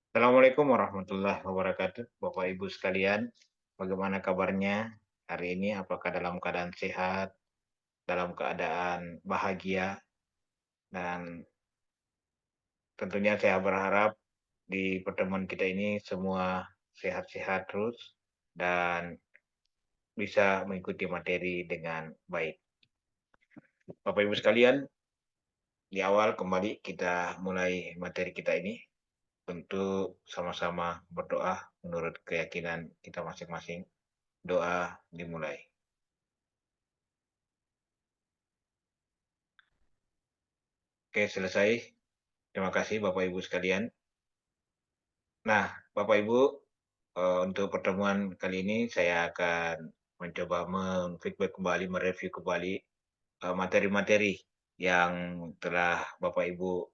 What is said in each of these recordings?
Assalamualaikum warahmatullahi wabarakatuh, Bapak Ibu sekalian. Bagaimana kabarnya hari ini? Apakah dalam keadaan sehat, dalam keadaan bahagia? Dan tentunya saya berharap di pertemuan kita ini semua sehat-sehat terus dan bisa mengikuti materi dengan baik. Bapak Ibu sekalian, di awal kembali kita mulai materi kita ini. Tentu sama-sama berdoa menurut keyakinan kita masing-masing. Doa dimulai. Oke, selesai. Terima kasih Bapak Ibu sekalian. Nah, Bapak Ibu, untuk pertemuan kali ini saya akan mencoba meng-feedback kembali, mereview kembali, materi-materi yang telah Bapak Ibu,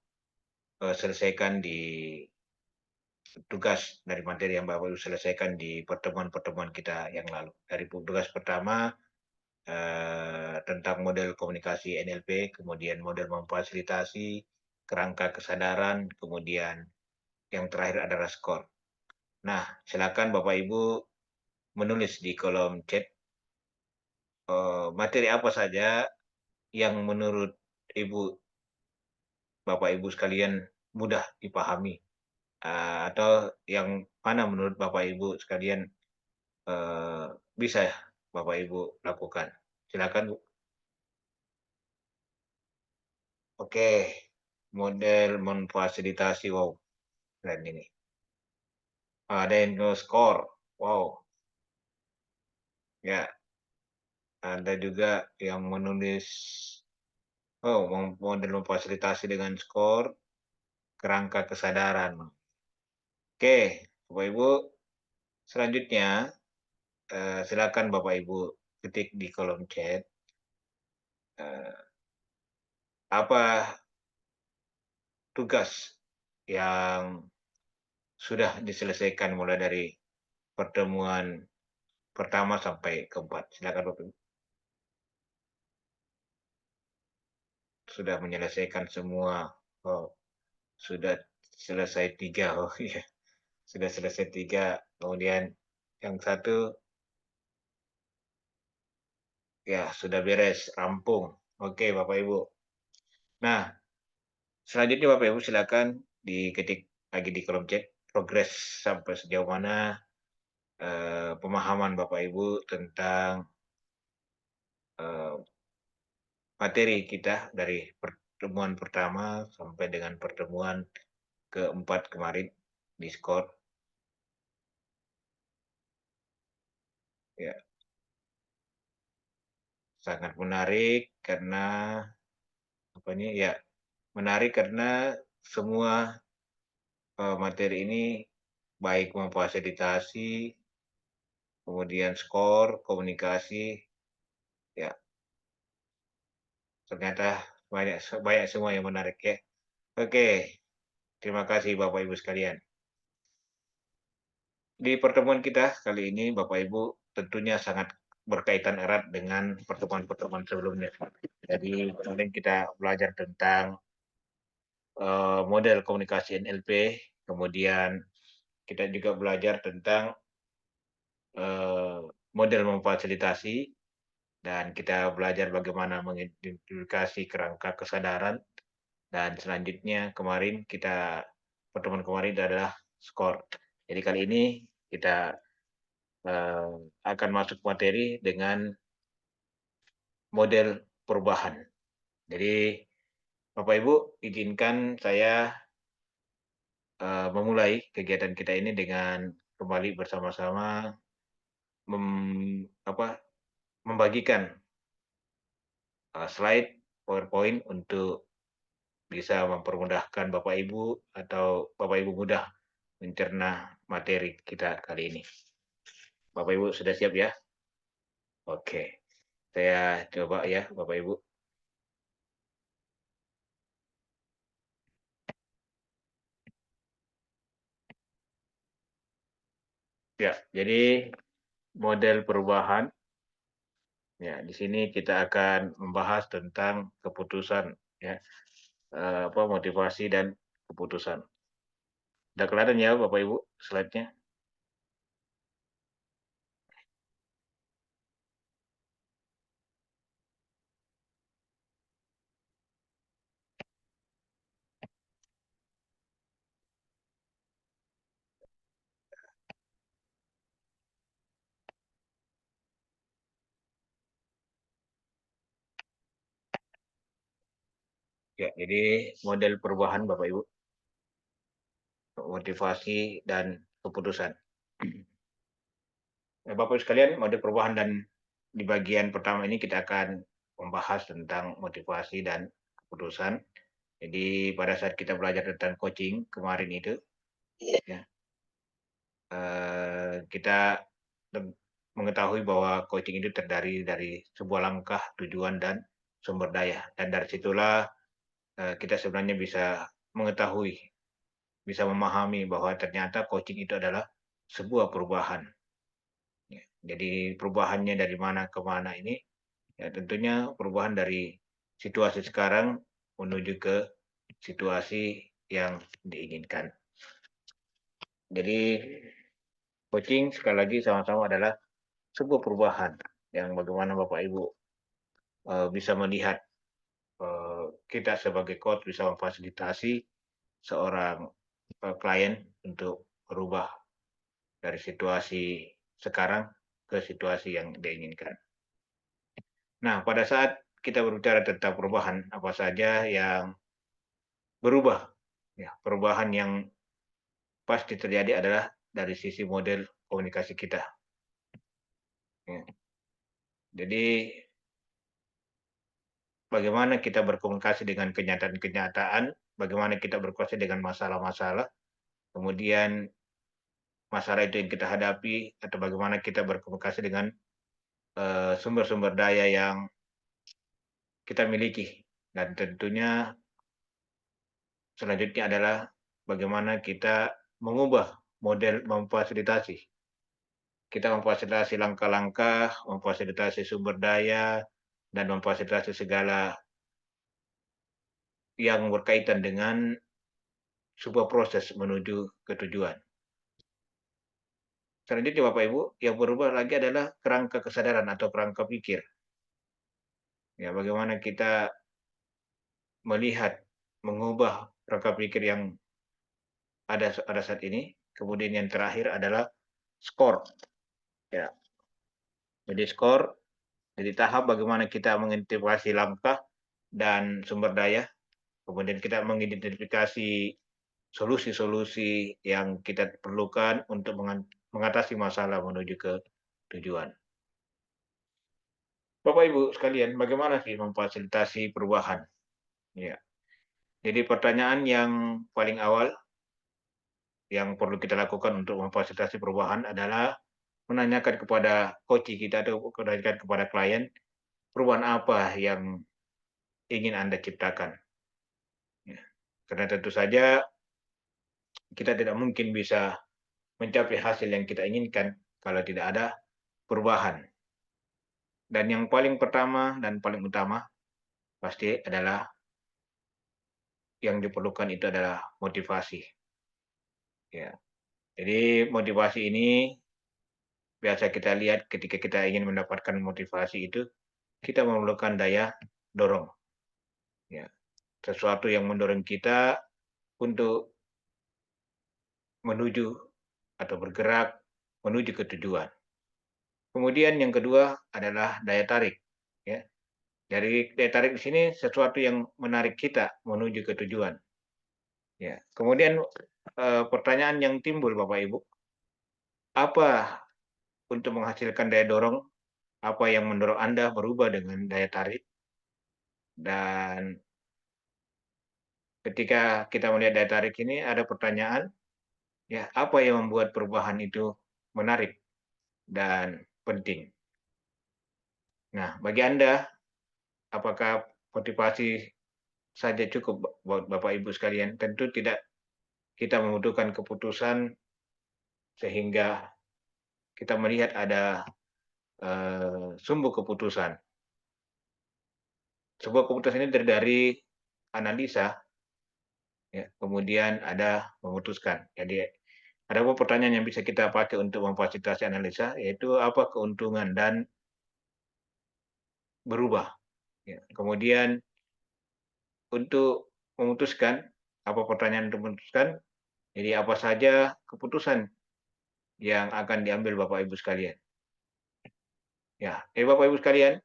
selesaikan di tugas dari materi yang Bapak Ibu selesaikan di pertemuan-pertemuan kita yang lalu. Dari tugas pertama, tentang model komunikasi NLP, kemudian model memfasilitasi, kerangka kesadaran, kemudian yang terakhir adalah skor. Nah, silakan Bapak Ibu menulis di kolom chat materi apa saja yang menurut Ibu, Bapak Ibu sekalian mudah dipahami, atau yang mana menurut Bapak Ibu sekalian eh, bisa Bapak Ibu lakukan. Silakan Bu. Oke, model memfasilitasi. Wow, keren ini. Ada yang skor. Wow, ya. Ada juga yang menulis model memfasilitasi dengan skor, kerangka kesadaran. Oke, Bapak Ibu, selanjutnya silakan Bapak Ibu ketik di kolom chat eh, apa tugas yang sudah diselesaikan mulai dari pertemuan pertama sampai keempat. Silakan Bapak Ibu. Sudah menyelesaikan semua. Oh, sudah selesai tiga. Oh iya, sudah selesai tiga. Kemudian yang satu ya sudah beres, rampung. Oke, Bapak Ibu. Nah, selanjutnya Bapak Ibu silakan diketik lagi di kolom chat progres sampai sejauh mana pemahaman Bapak Ibu tentang eh, materi kita dari pertemuan pertama sampai dengan pertemuan keempat kemarin di skor. Ya, sangat menarik karena apa ini ya menarik karena semua materi ini baik memfasilitasi, kemudian skor, komunikasi, ya ternyata banyak banyak semua yang menarik ya. Oke, terima kasih Bapak Ibu sekalian. Di pertemuan kita kali ini Bapak Ibu tentunya sangat berkaitan erat dengan pertemuan-pertemuan sebelumnya. Jadi kemarin kita belajar tentang model komunikasi NLP, kemudian kita juga belajar tentang model memfasilitasi, dan kita belajar bagaimana mengidentifikasi kerangka kesadaran, dan selanjutnya kemarin kita pertemuan kemarin adalah skor. Jadi kali ini kita eh, akan masuk materi dengan model perubahan. Jadi Bapak Ibu izinkan saya memulai kegiatan kita ini dengan kembali bersama-sama mem, apa, membagikan slide PowerPoint untuk bisa mempermudahkan Bapak Ibu atau Bapak Ibu mudah mencerna materi kita kali ini. Bapak Ibu sudah siap ya? Oke, saya coba ya Bapak Ibu. Ya, jadi model perubahan. Ya, di sini kita akan membahas tentang keputusan, ya, apa motivasi dan keputusan. Udah kelihatan ya Bapak Ibu slide-nya? Ya, jadi model perubahan Bapak Ibu, motivasi dan keputusan. Bapak Ibu sekalian, model perubahan dan di bagian pertama ini kita akan membahas tentang motivasi dan keputusan. Jadi pada saat kita belajar tentang coaching kemarin itu, ya, kita mengetahui bahwa coaching itu terdiri dari sebuah langkah, tujuan, dan sumber daya. Dan dari situlah kita sebenarnya bisa mengetahui, bisa memahami bahwa ternyata coaching itu adalah sebuah perubahan. Ya, jadi perubahannya dari mana ke mana ini, ya tentunya perubahan dari situasi sekarang menuju ke situasi yang diinginkan. Jadi coaching sekali lagi sama-sama adalah sebuah perubahan yang bagaimana Bapak Ibu bisa melihat kita sebagai coach bisa memfasilitasi seorang klien untuk berubah dari situasi sekarang ke situasi yang diinginkan. Nah, pada saat kita berbicara tentang perubahan, apa saja yang berubah? Ya, perubahan yang pasti terjadi adalah dari sisi model komunikasi kita. Ya. Jadi, bagaimana kita berkomunikasi dengan kenyataan-kenyataan, bagaimana kita berkomunikasi dengan masalah-masalah, kemudian masalah itu yang kita hadapi, atau bagaimana kita berkomunikasi dengan sumber-sumber daya yang kita miliki. Dan tentunya selanjutnya adalah bagaimana kita mengubah model memfasilitasi. Kita memfasilitasi langkah-langkah, memfasilitasi sumber daya, dan memfasilitasi segala yang berkaitan dengan sebuah proses menuju ke tujuan. Selanjutnya Bapak Ibu, yang berubah lagi adalah kerangka kesadaran atau kerangka pikir. Ya, bagaimana kita melihat, mengubah kerangka pikir yang ada pada saat ini. Kemudian yang terakhir adalah skor. Ya, jadi skor, jadi tahap bagaimana kita mengidentifikasi langkah dan sumber daya. Kemudian kita mengidentifikasi solusi-solusi yang kita perlukan untuk mengatasi masalah menuju ke tujuan. Bapak Ibu sekalian, bagaimana sih memfasilitasi perubahan? Ya. Jadi pertanyaan yang paling awal yang perlu kita lakukan untuk memfasilitasi perubahan adalah menanyakan kepada coach kita atau menanyakan kepada klien perubahan apa yang ingin Anda ciptakan. Ya. Karena tentu saja kita tidak mungkin bisa mencapai hasil yang kita inginkan kalau tidak ada perubahan. Dan yang paling pertama dan paling utama pasti adalah yang diperlukan itu adalah motivasi. Ya. Jadi motivasi ini biasa kita lihat ketika kita ingin mendapatkan motivasi itu kita memerlukan daya dorong. Ya. Sesuatu yang mendorong kita untuk menuju atau bergerak menuju ke tujuan. Kemudian yang kedua adalah daya tarik. Ya. Dari daya tarik di sini sesuatu yang menarik kita menuju ke tujuan. Ya. Kemudian pertanyaan yang timbul Bapak Ibu, apa untuk menghasilkan daya dorong, apa yang mendorong Anda berubah dengan daya tarik? Dan ketika kita melihat daya tarik ini ada pertanyaan, ya apa yang membuat perubahan itu menarik dan penting? Nah, bagi Anda, apakah motivasi saja cukup buat Bapak Ibu sekalian? Tentu tidak, kita membutuhkan keputusan sehingga kita melihat ada sumber keputusan. Sebuah keputusan ini terdiri dari analisa, ya. Kemudian ada memutuskan. Jadi ada beberapa pertanyaan yang bisa kita pakai untuk memfasilitasi analisa, yaitu apa keuntungan dan berubah. Ya. Kemudian untuk memutuskan, apa pertanyaan untuk memutuskan, jadi apa saja keputusan yang akan diambil Bapak Ibu sekalian. Ya, Bapak Ibu sekalian,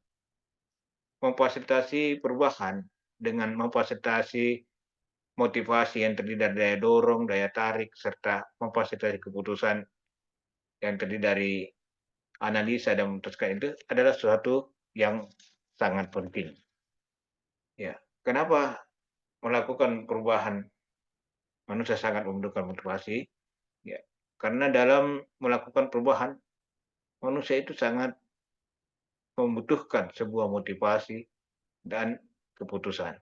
memfasilitasi perubahan dengan memfasilitasi motivasi yang terdiri dari daya dorong, daya tarik, serta memfasilitasi keputusan yang terdiri dari analisa dan memutuskan itu adalah sesuatu yang sangat penting. Ya, kenapa melakukan perubahan manusia sangat membutuhkan motivasi? Ya, karena dalam melakukan perubahan manusia itu sangat membutuhkan sebuah motivasi dan keputusan.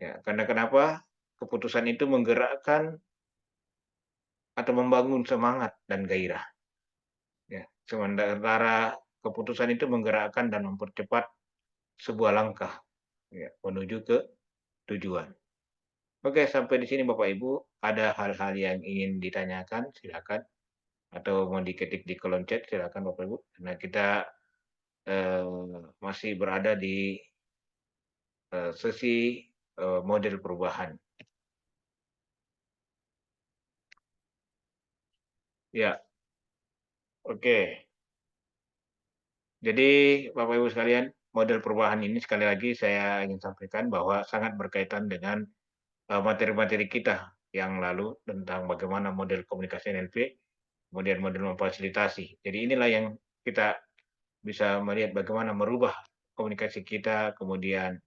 Ya, karena kenapa? Keputusan itu menggerakkan atau membangun semangat dan gairah. Ya, sementara keputusan itu menggerakkan dan mempercepat sebuah langkah ya, menuju ke tujuan. Oke, sampai di sini Bapak Ibu, ada hal-hal yang ingin ditanyakan, silakan. Atau mau diketik di kolom chat, silakan Bapak Ibu. Nah, kita masih berada di sesi model perubahan. Ya, oke. Jadi Bapak Ibu sekalian, model perubahan ini sekali lagi saya ingin sampaikan bahwa sangat berkaitan dengan materi-materi kita yang lalu tentang bagaimana model komunikasi NLP, kemudian model memfasilitasi. Jadi inilah yang kita bisa melihat bagaimana merubah komunikasi kita, kemudian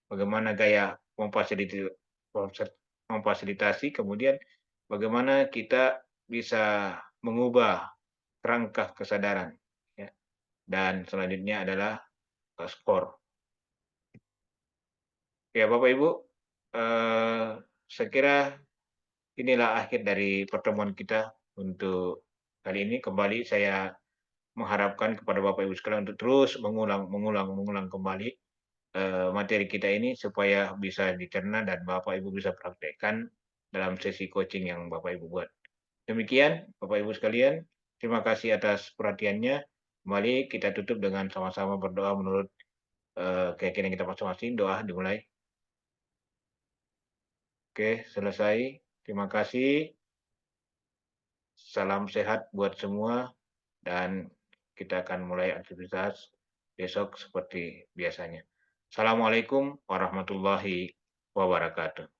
bagaimana gaya memfasilitasi, kemudian bagaimana kita bisa mengubah kerangka kesadaran. Ya. Dan selanjutnya adalah skor. Ya, Bapak Ibu, saya kira inilah akhir dari pertemuan kita untuk kali ini. Kembali saya mengharapkan kepada Bapak Ibu sekalian untuk terus mengulang kembali materi kita ini supaya bisa dicerna dan Bapak Ibu bisa praktekkan dalam sesi coaching yang Bapak Ibu buat. Demikian Bapak Ibu sekalian, terima kasih atas perhatiannya. Kembali kita tutup dengan sama-sama berdoa menurut keyakinan kita masing-masing. Doa dimulai. Oke, selesai. Terima kasih. Salam sehat buat semua dan kita akan mulai aktivitas besok seperti biasanya. Assalamualaikum warahmatullahi wabarakatuh.